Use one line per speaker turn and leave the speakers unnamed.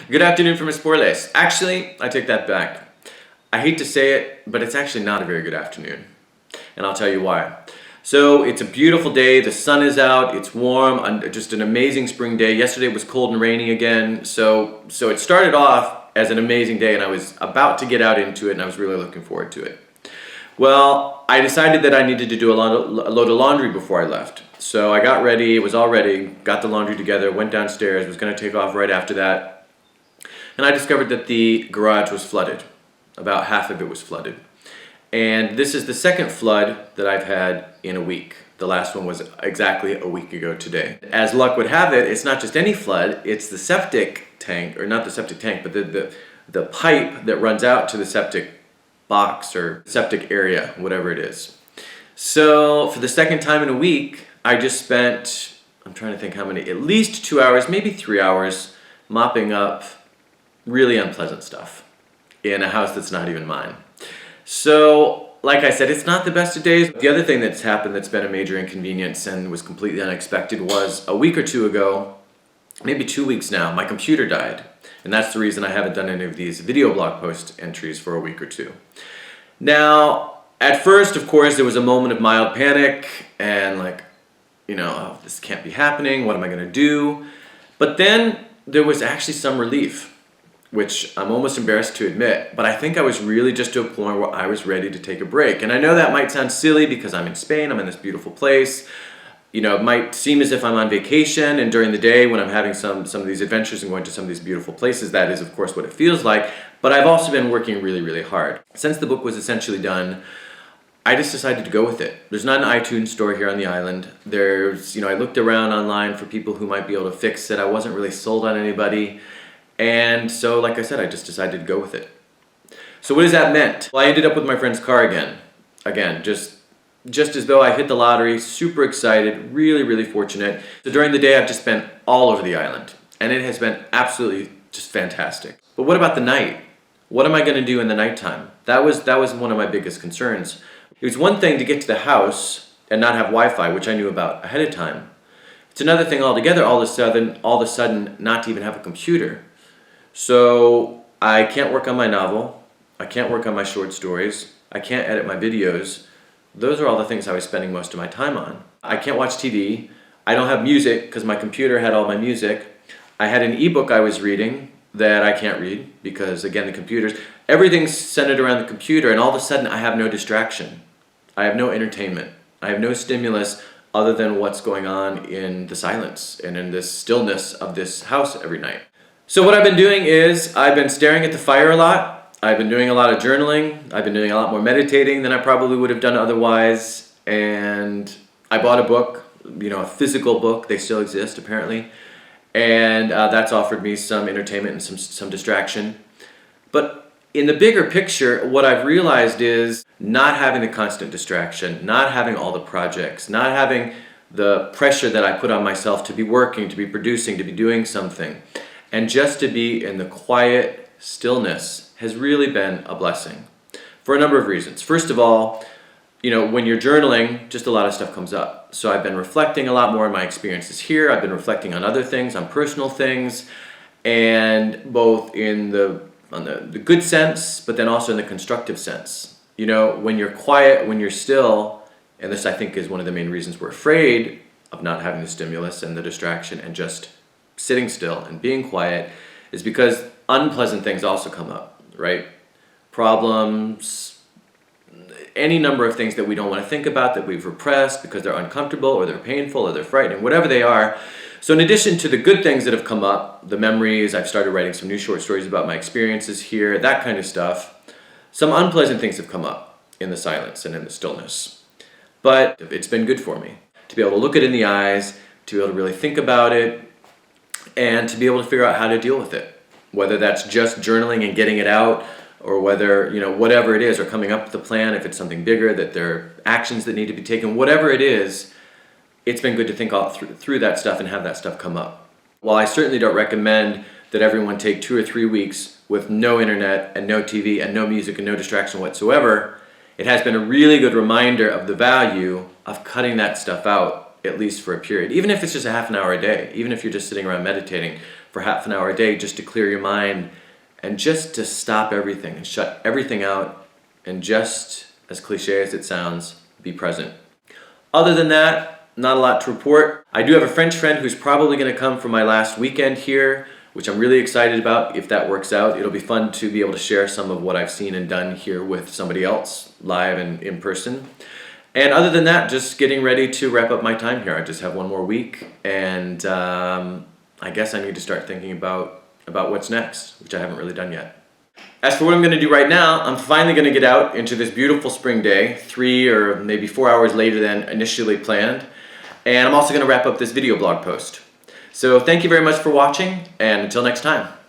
Good afternoon from Esporles. Actually, I take that back. I hate to say it, but it's actually not a very good afternoon. And I'll tell you why. So it's a beautiful day, the sun is out, it's warm, just an amazing spring day. Yesterday was cold and rainy again, so it started off as an amazing day and I was about to get out into it and I was really looking forward to it. Well, I decided that I needed to do a load of laundry before I left. So I got ready, it was all ready, got the laundry together, went downstairs, was going to take off right after that. And I discovered that the garage was flooded. About half of it was flooded. And this is the second flood that I've had in a week. The last one was exactly a week ago today. As luck would have it, it's not just any flood, it's the septic tank, or not the septic tank, but the pipe that runs out to the septic box or septic area, whatever it is. So for the second time in a week, I just spent, I'm trying to think how many, at least 2 hours, maybe 3 hours, mopping up really unpleasant stuff in a house that's not even mine. So, like I said, it's not the best of days. The other thing that's happened that's been a major inconvenience and was completely unexpected was a week or two ago, maybe 2 weeks now, my computer died. And that's the reason I haven't done any of these video blog post entries for a week or two. Now, at first, of course, there was a moment of mild panic and like, oh, this can't be happening, what am I gonna do? But then there was actually some relief, which I'm almost embarrassed to admit, but I think I was really just to a point where I was ready to take a break. And I know that might sound silly because I'm in Spain, I'm in this beautiful place. It might seem as if I'm on vacation, and during the day when I'm having some of these adventures and going to some of these beautiful places, that is of course what it feels like, but I've also been working really, really hard. Since the book was essentially done, I just decided to go with it. There's not an iTunes store here on the island. I looked around online for people who might be able to fix it. I wasn't really sold on anybody. And so, like I said, I just decided to go with it. So what does that mean? Well, I ended up with my friend's car again. Again, just as though I hit the lottery, super excited, really, really fortunate. So during the day, I've just been all over the island. And it has been absolutely just fantastic. But what about the night? What am I going to do in the nighttime? That was one of my biggest concerns. It was one thing to get to the house and not have Wi-Fi, which I knew about ahead of time. It's another thing altogether, all of a sudden, not to even have a computer. So I can't work on my novel, I can't work on my short stories, I can't edit my videos. Those are all the things I was spending most of my time on. I can't watch TV, I don't have music because my computer had all my music. I had an ebook I was reading that I can't read because, again, the computers, everything's centered around the computer, and all of a sudden I have no distraction. I have no entertainment. I have no stimulus other than what's going on in the silence and in this stillness of this house every night. So what I've been doing is I've been staring at the fire a lot. I've been doing a lot of journaling. I've been doing a lot more meditating than I probably would have done otherwise. And I bought a book, a physical book. They still exist apparently. And that's offered me some entertainment and some distraction. But in the bigger picture, what I've realized is not having the constant distraction, not having all the projects, not having the pressure that I put on myself to be working, to be producing, to be doing something. And just to be in the quiet stillness has really been a blessing for a number of reasons. First of all, when you're journaling, just a lot of stuff comes up. So I've been reflecting a lot more on my experiences here. I've been reflecting on other things, on personal things, and both on the good sense, but then also in the constructive sense. When you're quiet, when you're still, and this I think is one of the main reasons we're afraid of not having the stimulus and the distraction and just sitting still and being quiet, is because unpleasant things also come up, right? Problems, any number of things that we don't want to think about, that we've repressed because they're uncomfortable or they're painful or they're frightening, whatever they are. So in addition to the good things that have come up, the memories, I've started writing some new short stories about my experiences here, that kind of stuff, some unpleasant things have come up in the silence and in the stillness. But it's been good for me to be able to look it in the eyes, to be able to really think about it, and to be able to figure out how to deal with it. Whether that's just journaling and getting it out, or whether, whatever it is, or coming up with a plan, if it's something bigger, that there are actions that need to be taken, whatever it is, it's been good to think all through that stuff and have that stuff come up. While I certainly don't recommend that everyone take 2 or 3 weeks with no internet and no TV and no music and no distraction whatsoever, it has been a really good reminder of the value of cutting that stuff out, at least for a period. Even if it's just a half an hour a day, even if you're just sitting around meditating for half an hour a day just to clear your mind and just to stop everything and shut everything out and just, as cliche as it sounds, be present. Other than that, not a lot to report. I do have a French friend who's probably going to come for my last weekend here, which I'm really excited about. If that works out, it'll be fun to be able to share some of what I've seen and done here with somebody else, live and in person. And other than that, just getting ready to wrap up my time here. I just have one more week, and I guess I need to start thinking about what's next, which I haven't really done yet. As for what I'm going to do right now, I'm finally going to get out into this beautiful spring day, 3 or maybe 4 hours later than initially planned. And I'm also going to wrap up this video blog post. So thank you very much for watching, and until next time.